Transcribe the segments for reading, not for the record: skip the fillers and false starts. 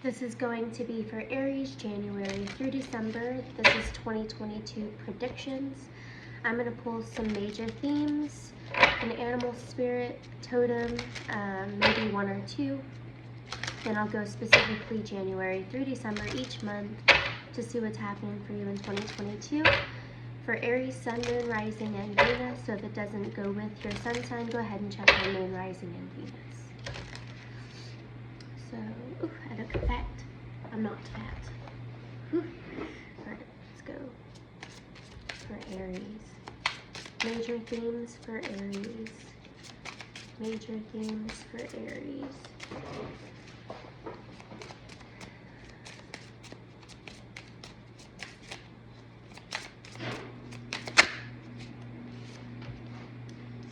This is going to be for Aries, January through December. This is 2022 predictions. I'm going to pull some major themes, an animal spirit, totem, maybe one or two. And I'll go specifically January through December each month to see what's happening for you in 2022. For Aries, Sun, Moon, Rising, and Venus. So if it doesn't go with your sun sign, go ahead and check on Moon, Rising, and Venus. So, I look fat. I'm not fat. Alright, let's go. For Aries. Major themes for Aries. Major themes for Aries.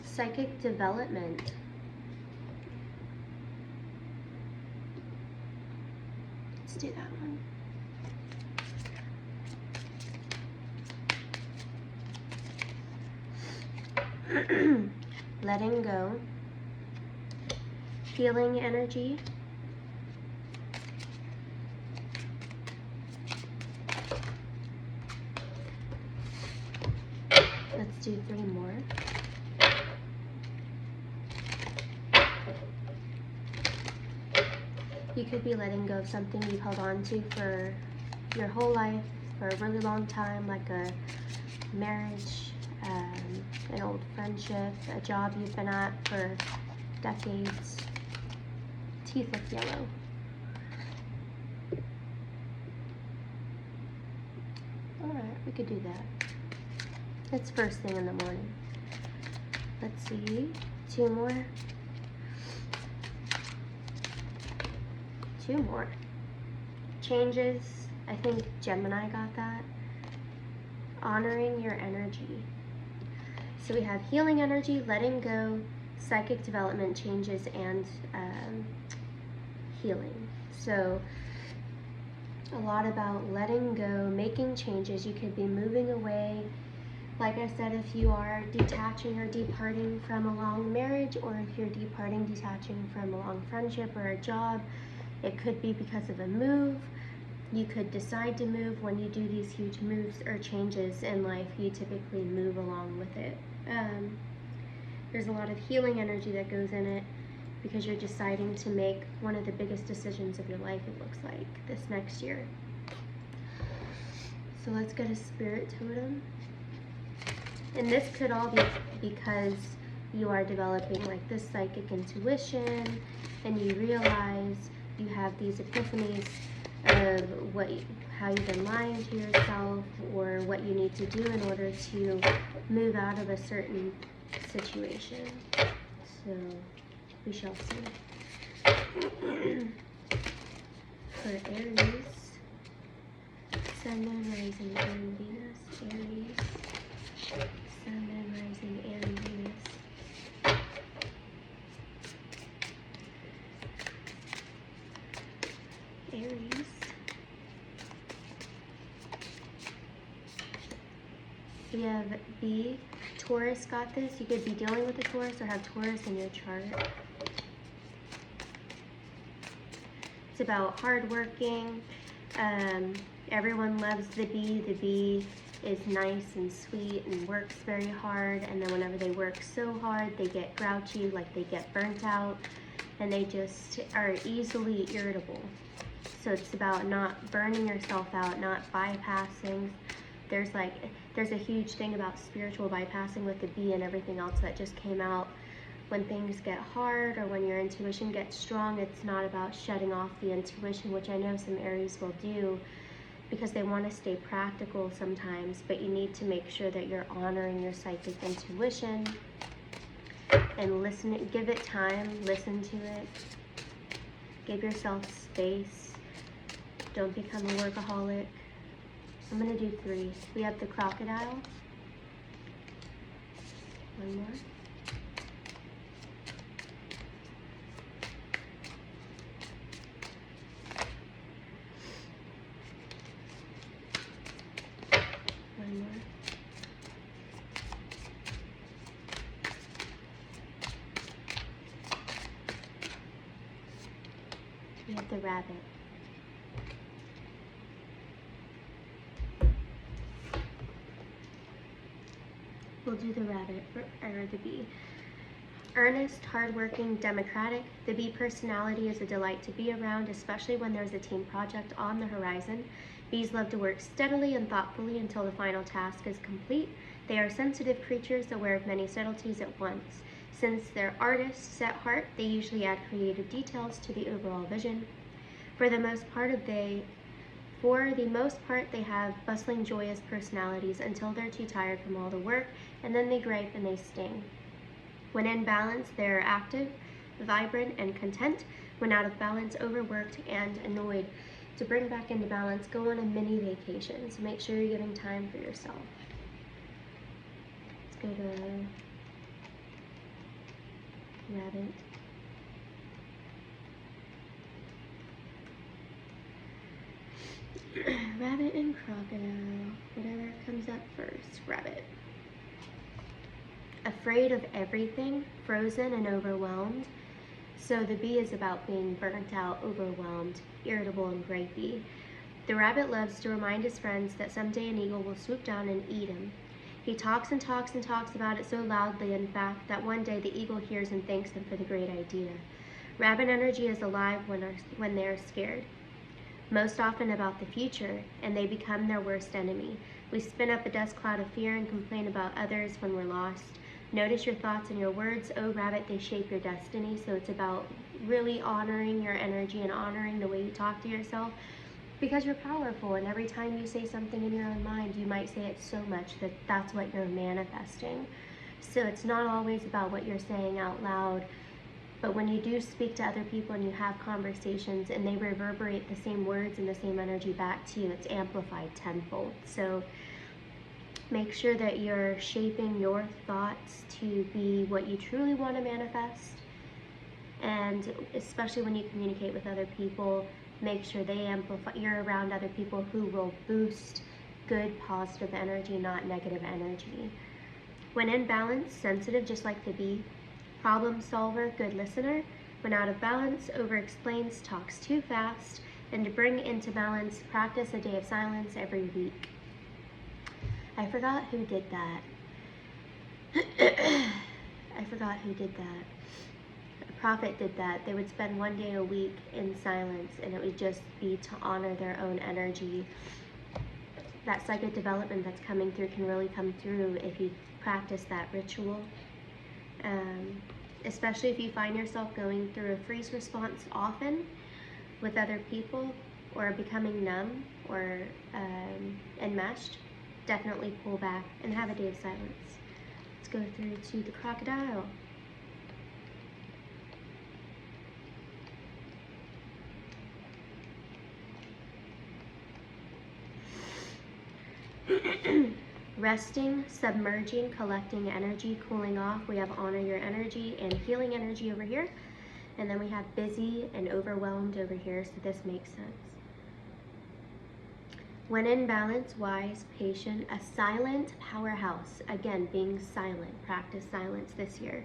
Psychic development. Let's do that one. Letting go. Healing energy. Let's do 3 more. You could be letting go of something you've held on to for your whole life, for a really long time, like a marriage, an old friendship, a job you've been at for decades. Teeth look yellow. Alright, we could do that. It's first thing in the morning. Let's see, 2 more. 2 more. Changes. I think Gemini got that. Honoring your energy. So we have healing energy, letting go, psychic development, changes, and healing. So a lot about letting go, making changes. You could be moving away. Like I said, if you are detaching or departing from a long marriage, or if you're detaching from a long friendship or a job, it could be because of a move. You could decide to move. When you do these huge moves or changes in life, you typically move along with it. There's a lot of healing energy that goes in it because you're deciding to make one of the biggest decisions of your life, it looks like, this next year. So let's get a spirit totem. And this could all be because you are developing like this psychic intuition, and you realize you have these epiphanies of how you've been lying to yourself, or what you need to do in order to move out of a certain situation. So we shall see. For Aries, Sun, Moon, Rising, and Venus. Aries, Sun, Moon, Rising, and Venus. Aries. We have B. Taurus got this. You could be dealing with a Taurus or have Taurus in your chart. It's about hardworking. Everyone loves the bee. The bee is nice and sweet and works very hard. And then whenever they work so hard, they get grouchy, like they get burnt out. And they just are easily irritable. So it's about not burning yourself out, not bypassing. There's a huge thing about spiritual bypassing with the bee and everything else that just came out. When things get hard or when your intuition gets strong, it's not about shutting off the intuition, which I know some Aries will do because they want to stay practical sometimes, but you need to make sure that you're honoring your psychic intuition and listen, give it time, listen to it, give yourself space. Don't become a workaholic. I'm going to do 3. We have the crocodile. 1 more. One more. We have the rabbit. We'll do the rabbit, or the bee. Earnest, hardworking, democratic, the bee personality is a delight to be around, especially when there's a team project on the horizon. Bees love to work steadily and thoughtfully until the final task is complete. They are sensitive creatures, aware of many subtleties at once. Since they're artists at heart, they usually add creative details to the overall vision. For the most part, they have bustling, joyous personalities until they're too tired from all the work, and then they gripe and they sting. When in balance, they're active, vibrant, and content. When out of balance, overworked and annoyed. To bring back into balance, go on a mini vacation. So make sure you're giving time for yourself. Let's go to rabbit. Rabbit and crocodile. Whatever comes up first. Rabbit. Afraid of everything, frozen and overwhelmed. So the bee is about being burnt out, overwhelmed, irritable, and gripey. The rabbit loves to remind his friends that someday an eagle will swoop down and eat him. He talks and talks and talks about it so loudly, in fact, that one day the eagle hears and thanks him for the great idea. Rabbit energy is alive when they're scared, most often about the future, and they become their worst enemy. We spin up a dust cloud of fear and complain about others when we're lost. Notice your thoughts and your words. Oh, rabbit, they shape your destiny. So it's about really honoring your energy and honoring the way you talk to yourself, because you're powerful, and every time you say something in your own mind, you might say it so much that that's what you're manifesting. So it's not always about what you're saying out loud, but when you do speak to other people and you have conversations and they reverberate the same words and the same energy back to you, it's amplified tenfold. So make sure that you're shaping your thoughts to be what you truly want to manifest. And especially when you communicate with other people, make sure they amplify. You're around other people who will boost good, positive energy, not negative energy. When in balance, sensitive, just like the bee. Problem solver, good listener. When out of balance, over-explains, talks too fast. And to bring into balance, practice a day of silence every week. I forgot who did that. A prophet did that. They would spend one day a week in silence, and it would just be to honor their own energy. That psychic development that's coming through can really come through if you practice that ritual. Especially if you find yourself going through a freeze response often with other people, or becoming numb or enmeshed. Definitely pull back and have a day of silence. Let's go through to the crocodile. Resting, submerging, collecting energy, cooling off. We have honor your energy and healing energy over here. And then we have busy and overwhelmed over here, so this makes sense. When in balance, wise, patient, a silent powerhouse. Again, being silent. Practice silence this year.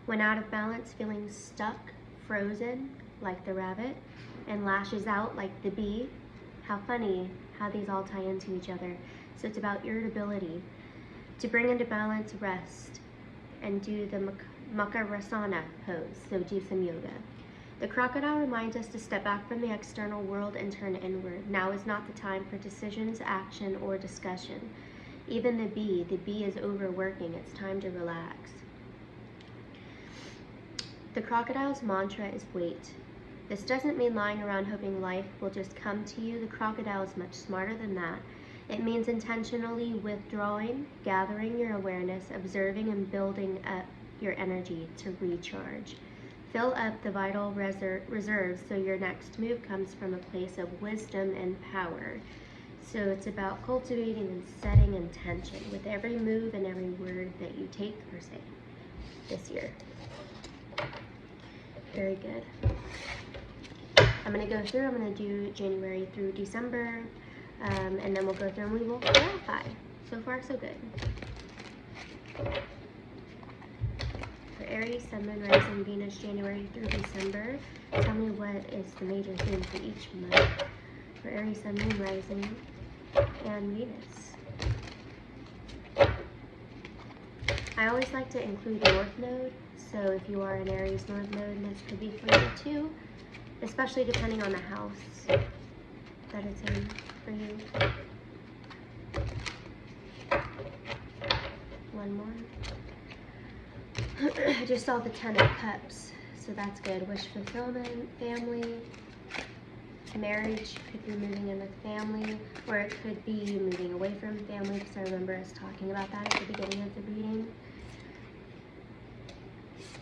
When out of balance, feeling stuck, frozen, like the rabbit, and lashes out like the bee. How funny how these all tie into each other. So it's about irritability. To bring into balance, rest, and do the Makarasana pose, so do some yoga. The crocodile reminds us to step back from the external world and turn inward. Now is not the time for decisions, action, or discussion. Even the bee is overworking. It's time to relax. The crocodile's mantra is wait. This doesn't mean lying around hoping life will just come to you. The crocodile is much smarter than that. It means intentionally withdrawing, gathering your awareness, observing, and building up your energy to recharge. Fill up the vital reserves so your next move comes from a place of wisdom and power. So it's about cultivating and setting intention with every move and every word that you take or say this year. Very good. I'm going to go through, I'm going to do January through December, and then we'll go through and we will clarify. So far, so good. For Aries, Sun, Moon, Rising, Venus, January through December. Tell me what is the major theme for each month. for Aries, Sun, Moon, Rising, and Venus. I always like to include North Node, so if you are an Aries North Node, this could be for you too, especially depending on the house that it's in for you. One more. I just saw the 10 of Cups, so that's good. Wish fulfillment, family, marriage, could be moving in with family, or it could be you moving away from family, because I remember us talking about that at the beginning of the reading.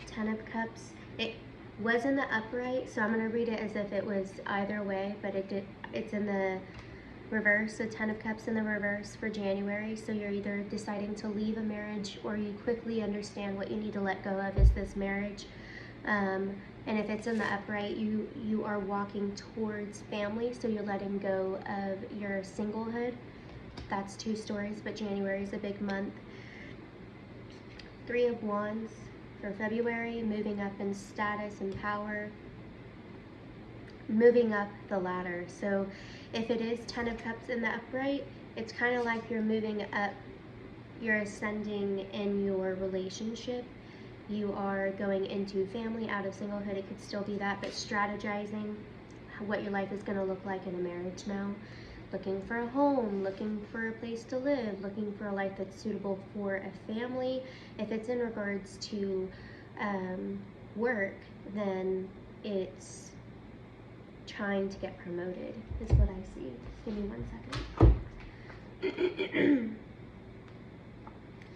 10 of Cups. It was in the upright, so I'm going to read it as if it was either way, but it's in the reverse. So 10 of Cups in the reverse for January. So you're either deciding to leave a marriage, or you quickly understand what you need to let go of is this marriage. And if it's in the upright, you are walking towards family, so you're letting go of your singlehood. That's 2 stories, but January is a big month. 3 of Wands for February, moving up in status and power, moving up the ladder. So if it is 10 of Cups in the upright, it's kind of like you're moving up, you're ascending in your relationship. You are going into family, out of singlehood. It could still be that, but strategizing what your life is going to look like in a marriage now. Looking for a home, looking for a place to live, looking for a life that's suitable for a family. If it's in regards to work, then it's trying to get promoted, is what I see. Give me 1 second.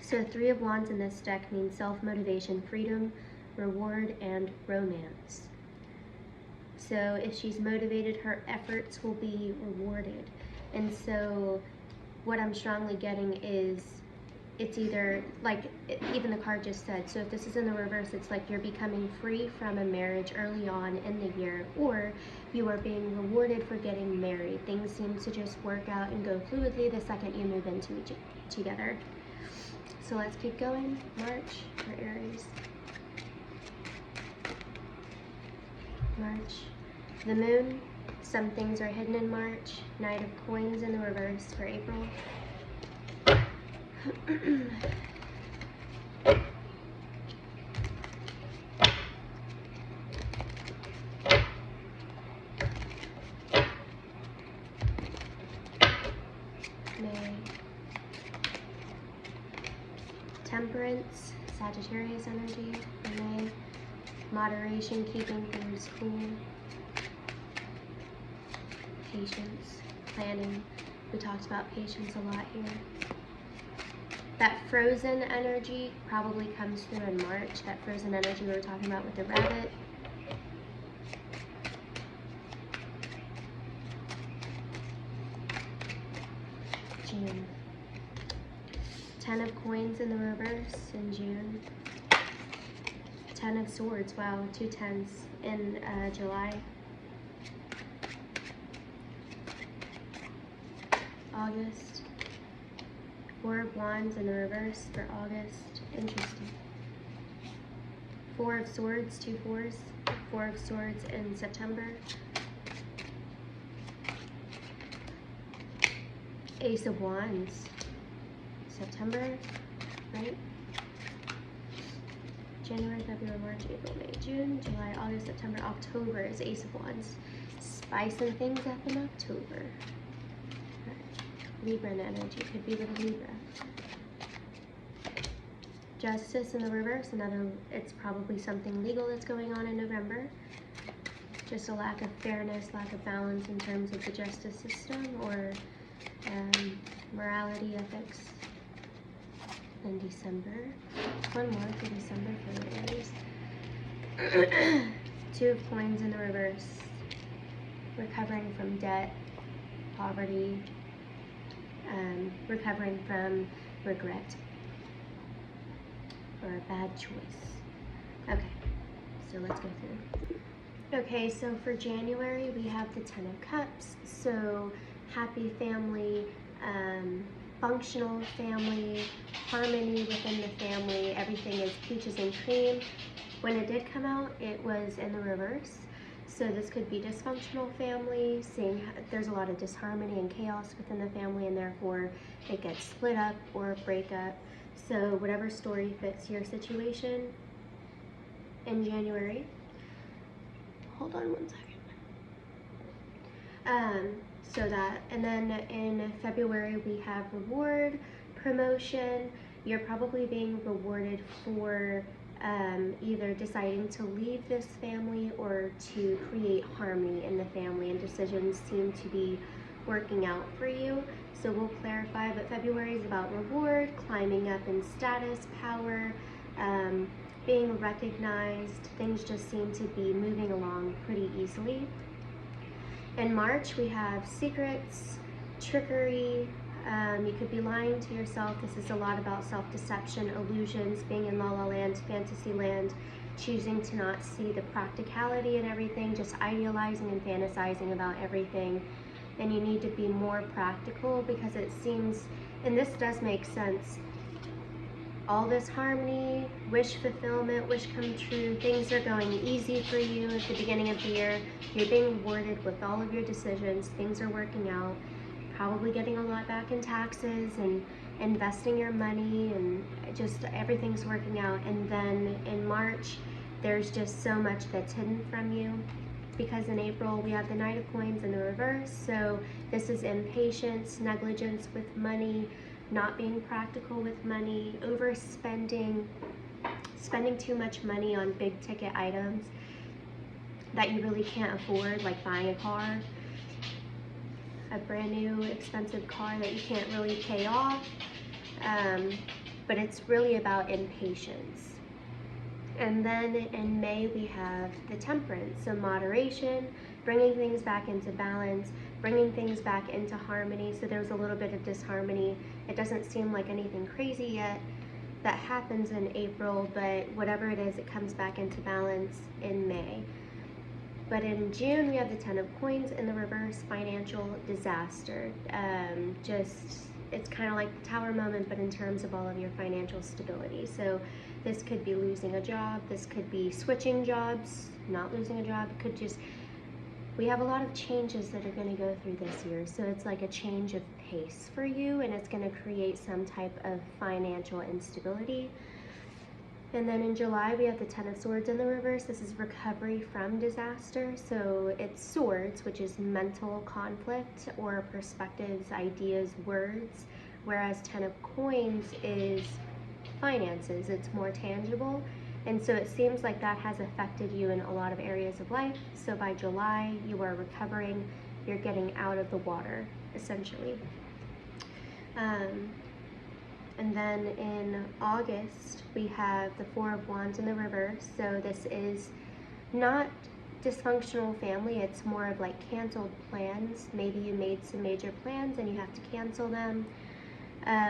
So 3 of Wands in this deck means self-motivation, freedom, reward, and romance. So if she's motivated, her efforts will be rewarded. And so what I'm strongly getting is it's either, like even the card just said, so if this is in the reverse, it's like you're becoming free from a marriage early on in the year, or you are being rewarded for getting married. Things seem to just work out and go fluidly the second you move into each together. So let's keep going. March for Aries. March. The moon. Some things are hidden in March. Knight of Coins in the reverse for April. May. Temperance, Sagittarius energy for May. Moderation, keeping things cool. Patience, planning. We talked about patience a lot here. That frozen energy probably comes through in March. That frozen energy we were talking about with the rabbit. June. 10 of Coins in the reverse in June. 10 of Swords, wow, 2 10s in July. August. 4 of Wands in the reverse for August. Interesting. 4 of Swords, 2 4s. 4 of Swords in September. Ace of Wands. September, right? January, February, March, April, May, June, July, August, September, October is Ace of Wands. Spicing things up in October. Libra energy, could be with a Libra. Justice in the reverse, it's probably something legal that's going on in November. Just a lack of fairness, lack of balance in terms of the justice system, or morality, ethics. In December, one more for December for Aries. 2 of Coins in the reverse. Recovering from debt, poverty, recovering from regret or a bad choice. Okay, so let's go through. Okay, so for January we have the 10 of Cups. So happy family, functional family, harmony within the family, everything is peaches and cream. When it did come out, it was in the reverse. So this could be dysfunctional family, seeing there's a lot of disharmony and chaos within the family, and therefore it gets split up or break up. So whatever story fits your situation in January. Hold on one second. So that, and then in February we have reward, promotion. You're probably being rewarded for either deciding to leave this family or to create harmony in the family, and decisions seem to be working out for you. So we'll clarify, but February is about reward, climbing up in status, power, being recognized. Things just seem to be moving along pretty easily. In March, we have secrets, trickery. You could be lying to yourself. This is a lot about self-deception, illusions, being in la la land, fantasy land, choosing to not see the practicality in everything, just idealizing and fantasizing about everything. And you need to be more practical, because it seems, and this does make sense, all this harmony, wish fulfillment, wish come true, things are going easy for you at the beginning of the year. You're being rewarded with all of your decisions. Things are working out. Probably getting a lot back in taxes and investing your money, and just everything's working out. And then in March, there's just so much that's hidden from you, because in April we have the Knight of Coins in the reverse. So this is impatience, negligence with money, not being practical with money, overspending, spending too much money on big ticket items that you really can't afford, like buying a car, a brand new expensive car that you can't really pay off. But it's really about impatience. And then in May we have the Temperance, so moderation, bringing things back into balance, bringing things back into harmony. So there's a little bit of disharmony. It doesn't seem like anything crazy yet that happens in April, but whatever it is, it comes back into balance in May. But in June, we have the Ten of Coins in the reverse, financial disaster. It's kind of like the Tower moment, but in terms of all of your financial stability. So this could be losing a job, this could be switching jobs, not losing a job. It could just, we have a lot of changes that are going to go through this year. So it's like a change of pace for you, and it's going to create some type of financial instability. And then in July, we have the Ten of Swords in the reverse. This is recovery from disaster. So it's swords, which is mental conflict or perspectives, ideas, words. Whereas Ten of Coins is finances. It's more tangible. And so it seems like that has affected you in a lot of areas of life. So by July, you are recovering. You're getting out of the water, essentially. And then in August, we have the Four of Wands in the reverse. So this is not dysfunctional family. It's more of like canceled plans. Maybe you made some major plans and you have to cancel them.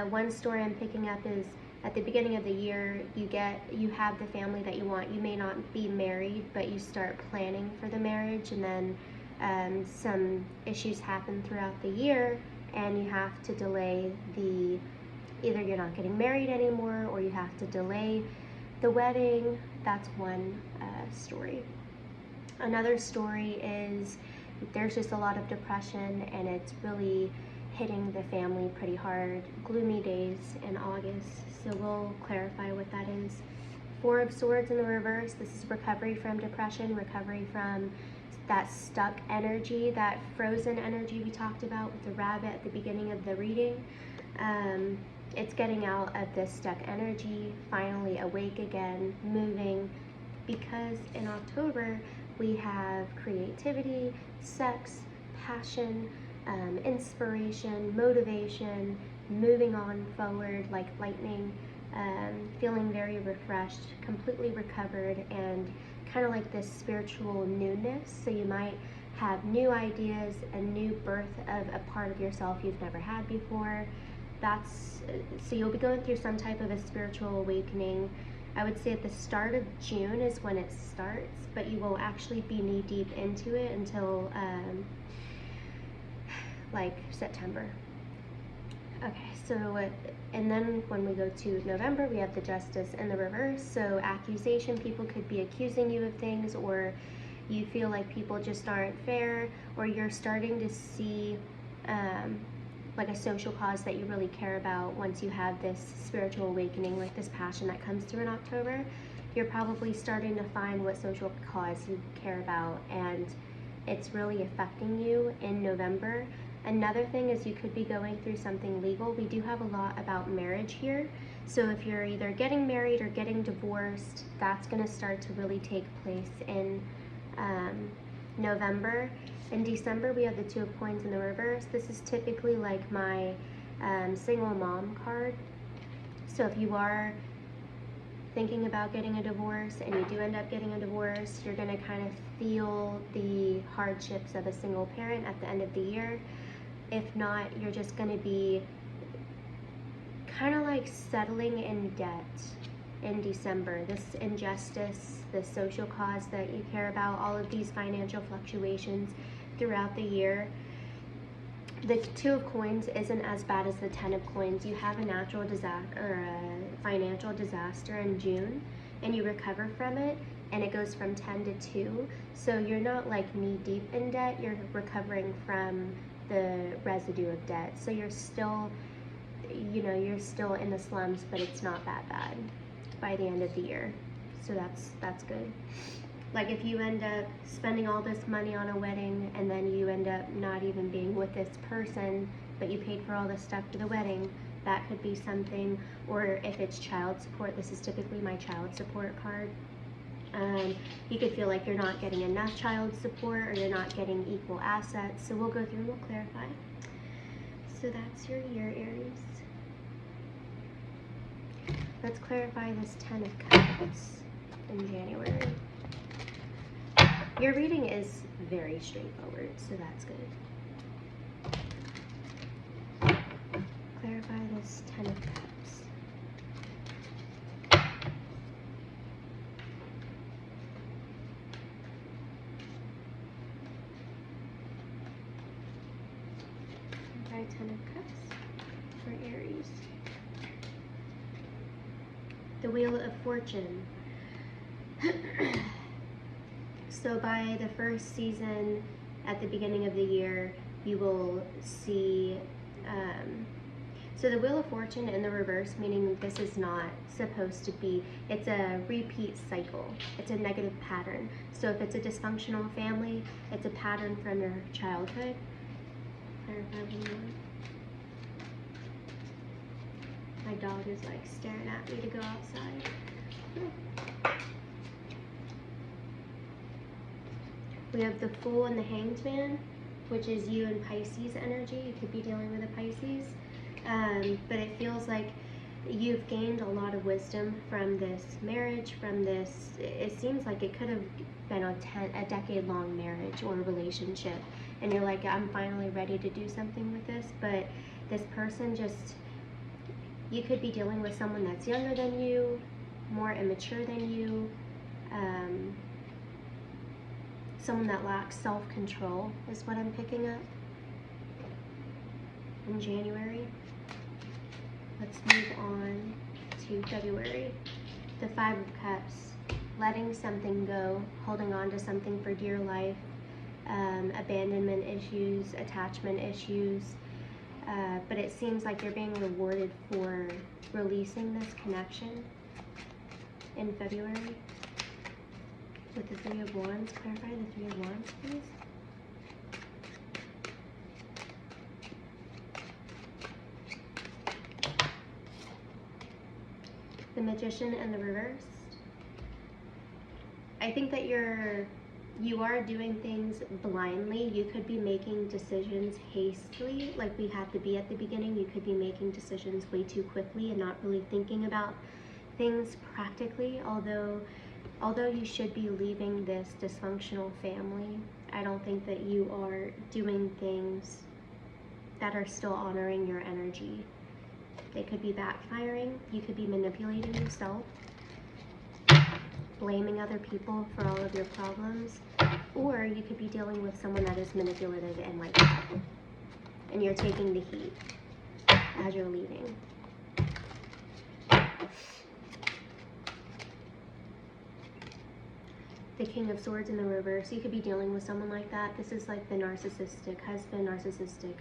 One story I'm picking up is at the beginning of the year, you have the family that you want. You may not be married, but you start planning for the marriage, and then some issues happen throughout the year, and you have to delay either you're not getting married anymore, or you have to delay the wedding. That's one story. Another story is there's just a lot of depression, and it's really hitting the family pretty hard. Gloomy days in August, so we'll clarify what that is. Four of Swords in the reverse. This is recovery from depression, recovery from that stuck energy, that frozen energy we talked about with the rabbit at the beginning of the reading. It's getting out of this stuck energy, finally awake again, moving, because in October we have creativity, sex, passion, inspiration, motivation, moving on forward like lightning, feeling very refreshed, completely recovered, and kind of like this spiritual newness. So you might have new ideas, a new birth of a part of yourself you've never had before. So you'll be going through some type of a spiritual awakening. I would say at the start of June is when it starts, but you will actually be knee deep into it until like September. Okay, so and then when we go to November, we have the Justice in the reverse. So accusation, people could be accusing you of things, or you feel like people just aren't fair, or you're starting to see like a social cause that you really care about. Once you have this spiritual awakening, like this passion that comes through in October, you're probably starting to find what social cause you care about, and it's really affecting you in November. Another thing is you could be going through something legal. We do have a lot about marriage here. So if you're either getting married or getting divorced, that's going to start to really take place in November. In December, we have the Two of Coins in the reverse. This is typically like my single mom card. So if you are thinking about getting a divorce and you do end up getting a divorce, you're going to kind of feel the hardships of a single parent at the end of the year. If not, you're just going to be kind of like settling in debt in December. This injustice, the social cause that you care about, all of these financial fluctuations throughout the year. The Two of Coins isn't as bad as the Ten of Coins. You have a natural disaster or a financial disaster in June, and you recover from it, and it goes from 10 to 2. So you're not like knee deep in debt. You're recovering from the residue of debt. So you're still, you're still in the slums, but it's not that bad by the end of the year. So that's good. Like if you end up spending all this money on a wedding and then you end up not even being with this person, but you paid for all this stuff for the wedding, that could be something. Or if it's child support, this is typically my child support card. You could feel like you're not getting enough child support, or you're not getting equal assets. So we'll go through and we'll clarify. So that's your year, Aries. Let's clarify this Ten of Cups in January. Your reading is very straightforward, so that's good. Clarify this Ten of Cups. Clarify Ten of Cups for Aries. The Wheel of Fortune. So by the first season, at the beginning of the year, you will see, so the Wheel of Fortune in the reverse, meaning this is not supposed to be, it's a repeat cycle. It's a negative pattern. So if it's a dysfunctional family, it's a pattern from your childhood. My dog is like staring at me to go outside. We have the Fool and the Hanged Man, which is you and Pisces energy. You could be dealing with a Pisces. But it feels like you've gained a lot of wisdom from this marriage, from this, it seems like it could have been a decade-long marriage or relationship. And you're like, I'm finally ready to do something with this. But this person just, you could be dealing with someone that's younger than you, more immature than you, someone that lacks self-control is what I'm picking up in January. Let's move on to February. The Five of Cups, letting something go, holding on to something for dear life, abandonment issues, attachment issues, but it seems like you're being rewarded for releasing this connection in February. With the Three of Wands, clarify the Three of Wands, please. The Magician and the reverse. I think that you are doing things blindly. You could be making decisions hastily, like we had to be at the beginning. You could be making decisions way too quickly and not really thinking about things practically, although you should be leaving this dysfunctional family. I don't think that you are doing things that are still honoring your energy. They could be backfiring. You could be manipulating yourself, blaming other people for all of your problems, or you could be dealing with someone that is manipulative and like that, and you're taking the heat as you're leaving. the King of Swords in the reverse. You could be dealing with someone like that. This is like the narcissistic husband, narcissistic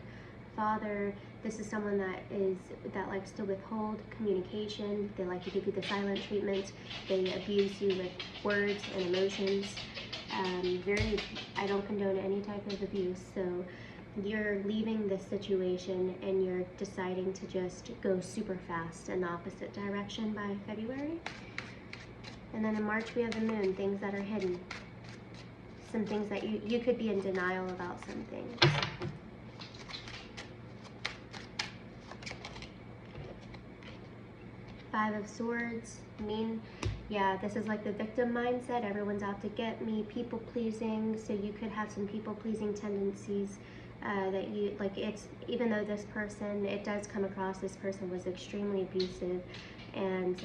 father. This is someone that likes to withhold communication. They like to give you the silent treatment. They abuse you with words and emotions. I don't condone any type of abuse. So you're leaving this situation and you're deciding to just go super fast in the opposite direction by February. And then in March we have the moon, things that are hidden. Some things that you could be in denial about some things. Five of Swords, yeah, this is like the victim mindset. Everyone's out to get me, people pleasing. So you could have some people pleasing tendencies that you, like, it's, even though this person, it does come across, this person was extremely abusive and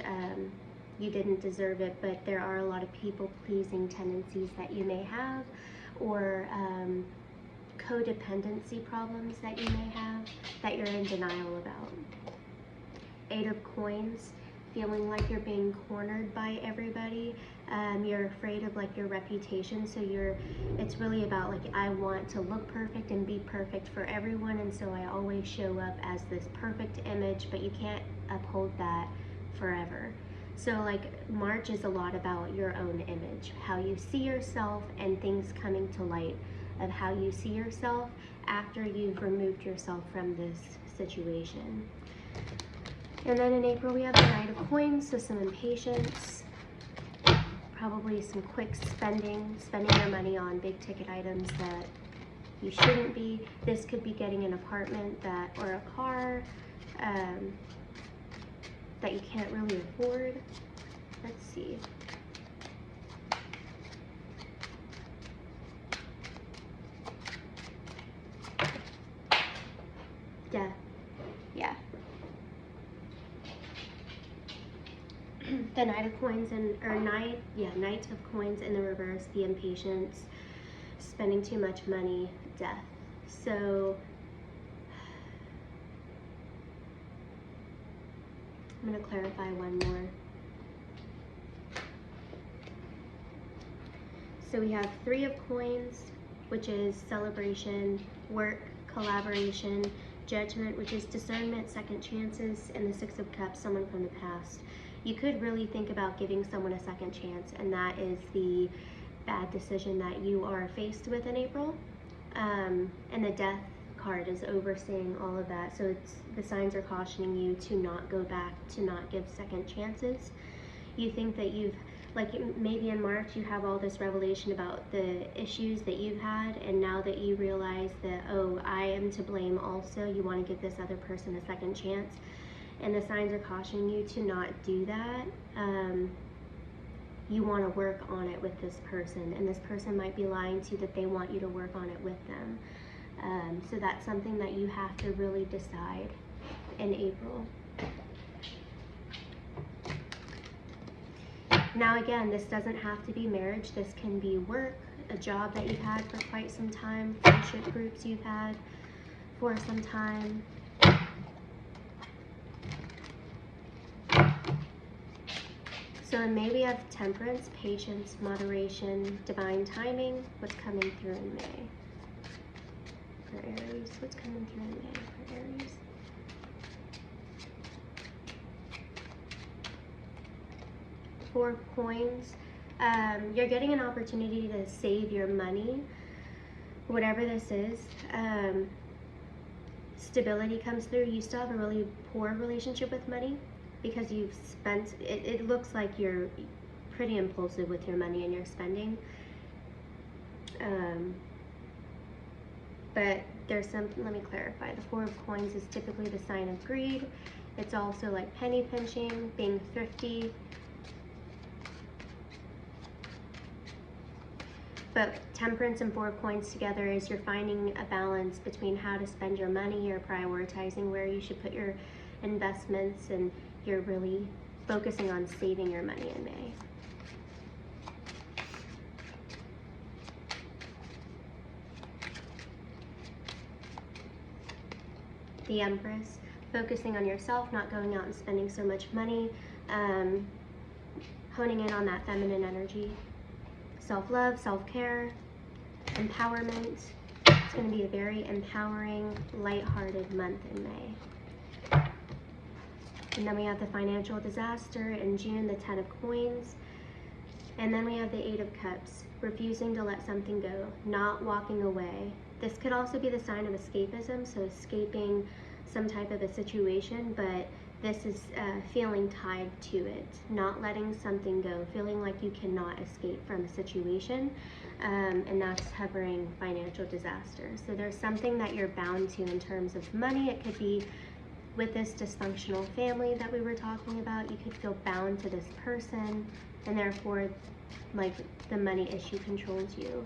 you didn't deserve it, but there are a lot of people pleasing tendencies that you may have, or codependency problems that you may have that you're in denial about. Eight of Coins, feeling like you're being cornered by everybody. You're afraid of like your reputation, so it's really about like, I want to look perfect and be perfect for everyone, and so I always show up as this perfect image, but you can't uphold that forever. So like March is a lot about your own image, how you see yourself, and things coming to light of how you see yourself after you've removed yourself from this situation. And then in April we have the Knight of Coins, so some impatience, probably some quick spending your money on big ticket items that you shouldn't be. This could be getting an apartment or a car that you can't really afford. Let's see. Death. Yeah. The Knight of Coins Knight of Coins in the reverse, the impatience, spending too much money, death. So I'm going to clarify one more. So we have Three of Coins, which is celebration, work, collaboration, Judgment, which is discernment, second chances, and the Six of Cups, someone from the past. You could really think about giving someone a second chance, and that is the bad decision that you are faced with in April. And the Death card is overseeing all of that, so the signs are cautioning you to not go back, to not give second chances. You think that maybe in March you have all this revelation about the issues that you've had, and now that you realize that, oh, I am to blame also, you want to give this other person a second chance, and the signs are cautioning you to not do that. You want to work on it with this person, and this person might be lying to you that they want you to work on it with them. So that's something that you have to really decide in April. Now again, this doesn't have to be marriage. This can be work, a job that you've had for quite some time, friendship groups you've had for some time. So in May we have Temperance, patience, moderation, divine timing. What's coming through in May? For Aries, what's coming through in May for Aries? Four of Coins. You're getting an opportunity to save your money, whatever this is. Stability comes through. You still have a really poor relationship with money because you've spent, it looks like you're pretty impulsive with your money and your spending. But there's let me clarify. The Four of Coins is typically the sign of greed. It's also like penny pinching, being thrifty. But Temperance and Four of Coins together is you're finding a balance between how to spend your money, you're prioritizing where you should put your investments, and you're really focusing on saving your money in May. The Empress, focusing on yourself, not going out and spending so much money, honing in on that feminine energy. self-love, self-care, empowerment. It's going to be a very empowering, lighthearted month in May. And then we have the financial disaster in June, the 10 of coins. And then we have the 8 of cups, refusing to let something go, not walking away. This could also be the sign of escapism, so escaping some type of a situation, but this is feeling tied to it, not letting something go, feeling like you cannot escape from a situation, and that's hovering financial disaster. So there's something that you're bound to in terms of money. It could be with this dysfunctional family that we were talking about. You could feel bound to this person, and therefore, like, the money issue controls you,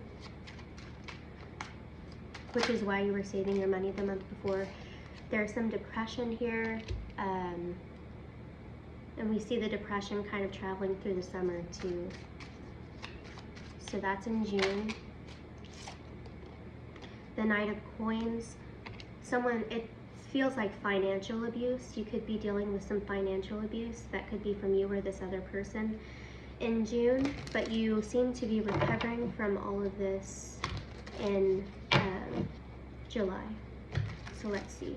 which is why you were saving your money the month before. There's some depression here, and we see the depression kind of traveling through the summer too. So that's in June. The Knight of Coins, it feels like financial abuse. You could be dealing with some financial abuse. That could be from you or this other person in June, but you seem to be recovering from all of this in July. So let's see.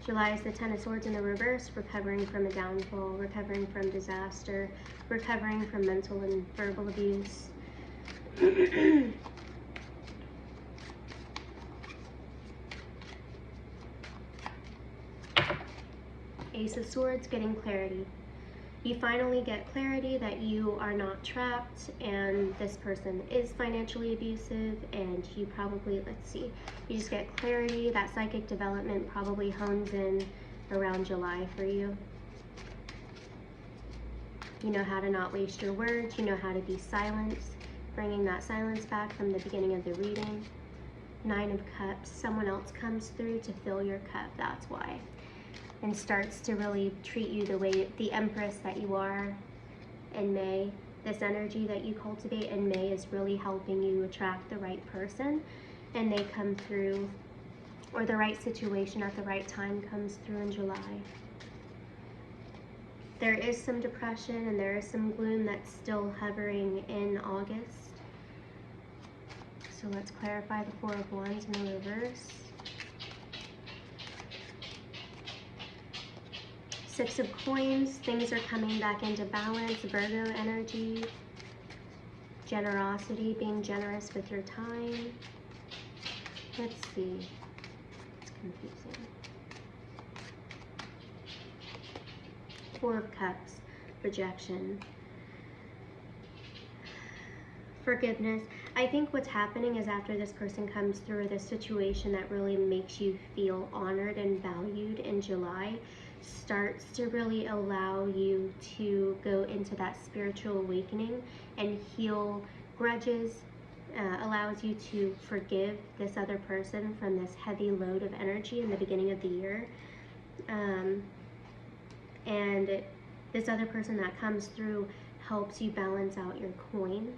July is the 10 of Swords in the reverse, recovering from a downfall, recovering from disaster, recovering from mental and verbal abuse. Ace of Swords, getting clarity. You finally get clarity that you are not trapped and this person is financially abusive, and you probably, let's see, you just get clarity. That psychic development probably hones in around July for you. You know how to not waste your words. You know how to be silent, bringing that silence back from the beginning of the reading. 9 of Cups, someone else comes through to fill your cup, that's why. And starts to really treat you the way, the Empress that you are in May. This energy that you cultivate in May is really helping you attract the right person, and they come through, or the right situation at the right time comes through in July. There is some depression and there is some gloom that's still hovering in August. So let's clarify the 4 of Wands in the reverse. 6 of Coins, things are coming back into balance. Virgo energy, generosity, being generous with your time. Let's see, it's confusing. 4 of Cups, rejection. Forgiveness. I think what's happening is after this person comes through this situation that really makes you feel honored and valued in July, starts to really allow you to go into that spiritual awakening and heal grudges, allows you to forgive this other person from this heavy load of energy in the beginning of the year. And this other person that comes through helps you balance out your coin.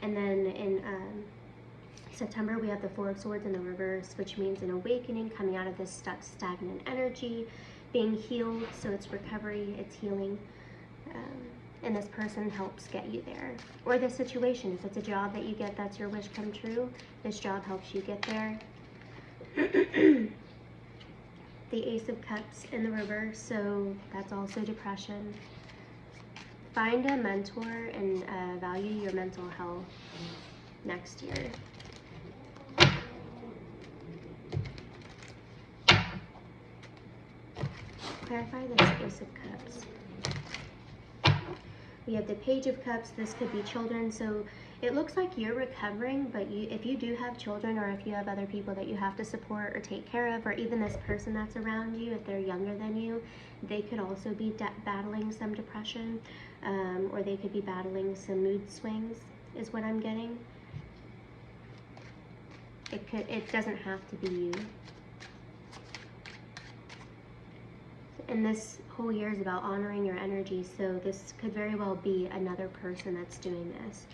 And then in September, we have the 4 of Swords in the reverse, which means an awakening, coming out of this stuck, stagnant energy, being healed. So it's recovery, it's healing. And this person helps get you there. Or this situation, if it's a job that you get that's your wish come true, this job helps you get there. The Ace of Cups in the reverse, so that's also depression. Find a mentor and value your mental health next year. Clarify this Ace of Cups. We have the Page of Cups. This could be children, so it looks like you're recovering, but if you do have children, or if you have other people that you have to support or take care of, or even this person that's around you, if they're younger than you, they could also be battling some depression, or they could be battling some mood swings, is what I'm getting. It doesn't have to be you. And this whole year is about honoring your energy, so this could very well be another person that's doing this.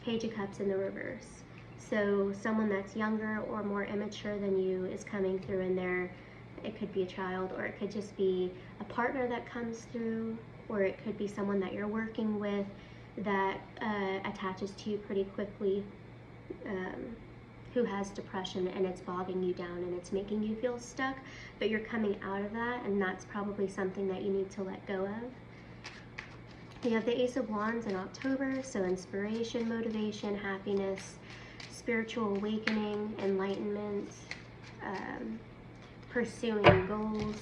Page of Cups in the reverse. So someone that's younger or more immature than you is coming through in there. It could be a child, or it could just be a partner that comes through, or it could be someone that you're working with that attaches to you pretty quickly, who has depression, and it's bogging you down and it's making you feel stuck, but you're coming out of that, and that's probably something that you need to let go of. You have the Ace of Wands in October, so inspiration, motivation, happiness, spiritual awakening, enlightenment, pursuing goals.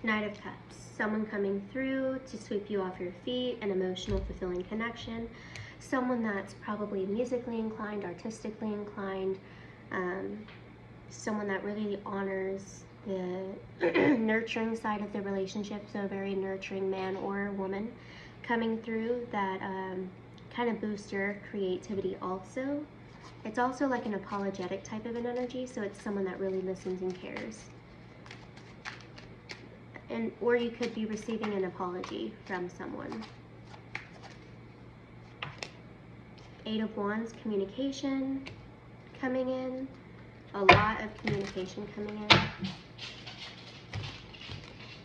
Knight of Cups, someone coming through to sweep you off your feet, an emotional, fulfilling connection. Someone that's probably musically inclined, artistically inclined, someone that really honors the nurturing side of the relationship, so a very nurturing man or woman coming through that kind of boosts your creativity also. It's also like an apologetic type of an energy, so it's someone that really listens and cares. Or you could be receiving an apology from someone. Eight of Wands, communication coming in. A lot of communication coming in.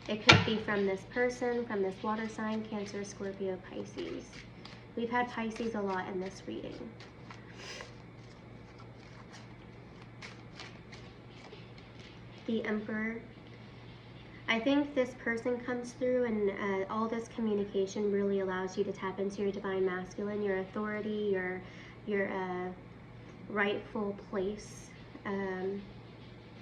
It could be from this person, from this water sign, Cancer, Scorpio, Pisces. We've had Pisces a lot in this reading. The Emperor. I think this person comes through, and all this communication really allows you to tap into your divine masculine, your authority, your rightful place.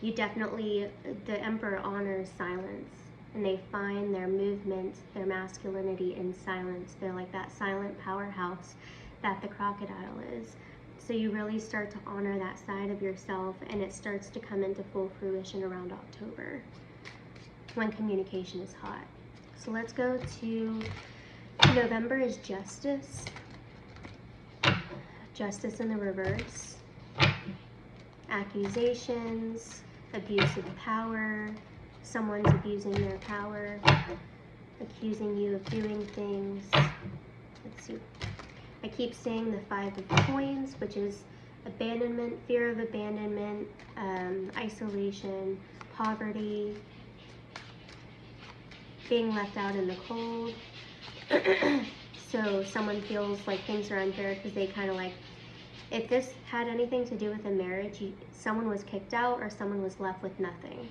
You definitely, the Emperor honors silence, and they find their movement, their masculinity in silence. They're like that silent powerhouse that the crocodile is. So you really start to honor that side of yourself, and it starts to come into full fruition around October, when communication is hot. So let's go to November is Justice. Justice in the reverse. Accusations, abuse of power, someone's abusing their power, accusing you of doing things. Let's see. I keep saying the Five of Coins, which is abandonment, fear of abandonment, isolation, poverty, being left out in the cold. So someone feels like things are unfair because they kind of like, if this had anything to do with a marriage, someone was kicked out or someone was left with nothing,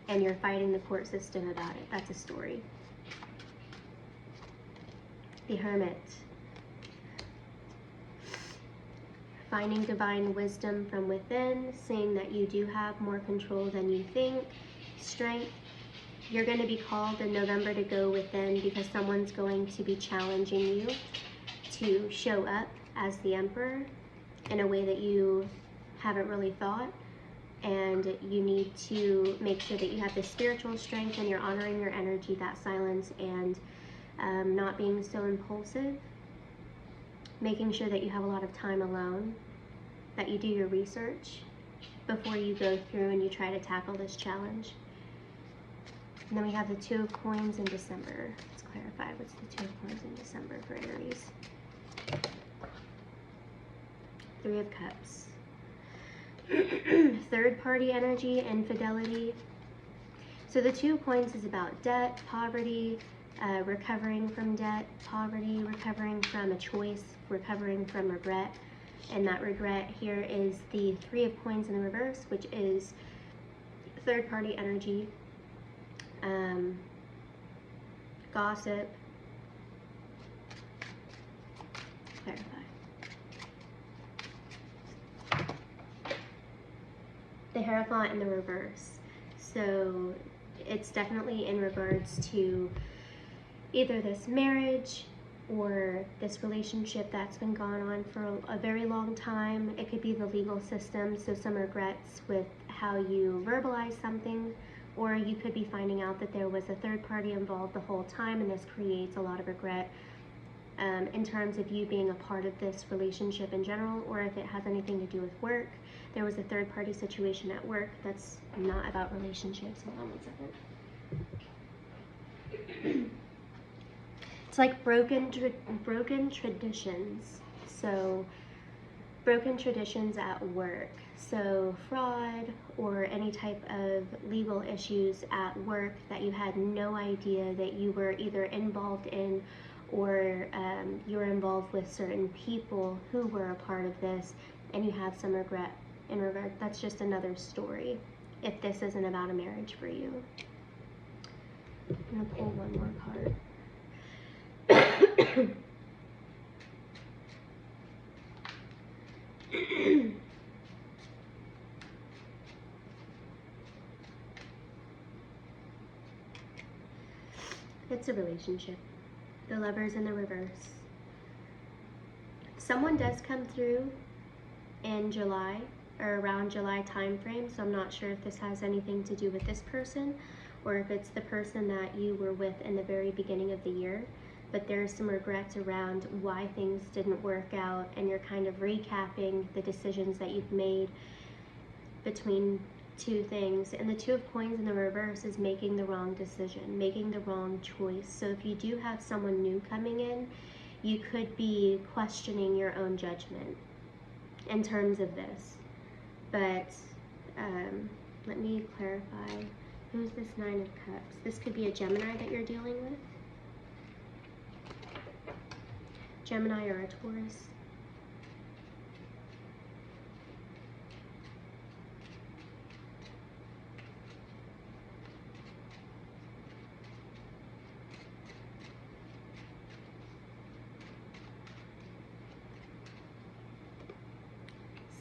and you're fighting the court system about it. That's a story. The Hermit. Finding divine wisdom from within, saying that you do have more control than you think. Strength. You're going to be called in November to go within, because someone's going to be challenging you to show up as the Emperor in a way that you haven't really thought, and you need to make sure that you have the spiritual strength and you're honoring your energy, that silence, and not being so impulsive, making sure that you have a lot of time alone, that you do your research before you go through and you try to tackle this challenge. And then we have the Two of Coins in December. Let's clarify, what's the Two of Coins in December for Aries? Three of Cups. Third party energy, infidelity. So the Two of Coins is about debt, poverty, recovering from debt, poverty, recovering from a choice, recovering from regret. And that regret here is the Three of Coins in the reverse, which is third party energy, gossip. Clarify. The Hierophant in the reverse. So it's definitely in regards to either this marriage or this relationship that's been going on for a very long time. It could be the legal system, so some regrets with how you verbalize something, or you could be finding out that there was a third party involved the whole time, and this creates a lot of regret in terms of you being a part of this relationship in general, or if it has anything to do with work. There was a third party situation at work that's not about relationships. Hold on one second. It's like broken traditions. So broken traditions at work. So fraud or any type of legal issues at work that you had no idea that you were either involved in, or you were involved with certain people who were a part of this, and you have some regret in regard. That's just another story if this isn't about a marriage for you. I'm going to pull one more card. It's a relationship. The Lover's in the reverse. Someone does come through in July or around July time frame, so I'm not sure if this has anything to do with this person or if it's the person that you were with in the very beginning of the year. But there's some regrets around why things didn't work out, and you're kind of recapping the decisions that you've made between two things. And the Two of Coins in the reverse is making the wrong decision, making the wrong choice. So if you do have someone new coming in, you could be questioning your own judgment in terms of this. But let me clarify. Who's this Nine of Cups? This could be a Gemini that you're dealing with. Gemini or a Taurus.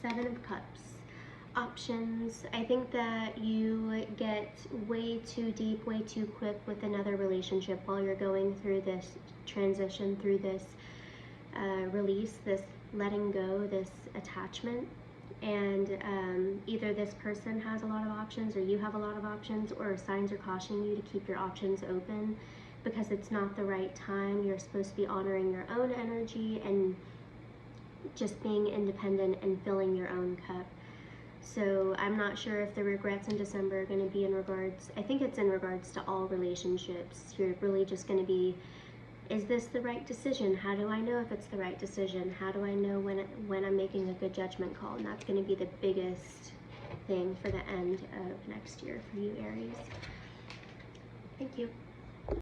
Seven of Cups. Options. I think that you get way too deep, way too quick with another relationship while you're going through this transition, through this release, this letting go, this attachment. And either this person has a lot of options, or you have a lot of options, or signs are cautioning you to keep your options open because it's not the right time. You're supposed to be honoring your own energy and just being independent and filling your own cup. So I'm not sure if the regrets in December are going to be in regards, I think it's in regards to all relationships. You're really just going to be, is this the right decision? How do I know if it's the right decision? How do I know when I'm making a good judgment call? And that's going to be the biggest thing for the end of next year for you, Aries. Thank you.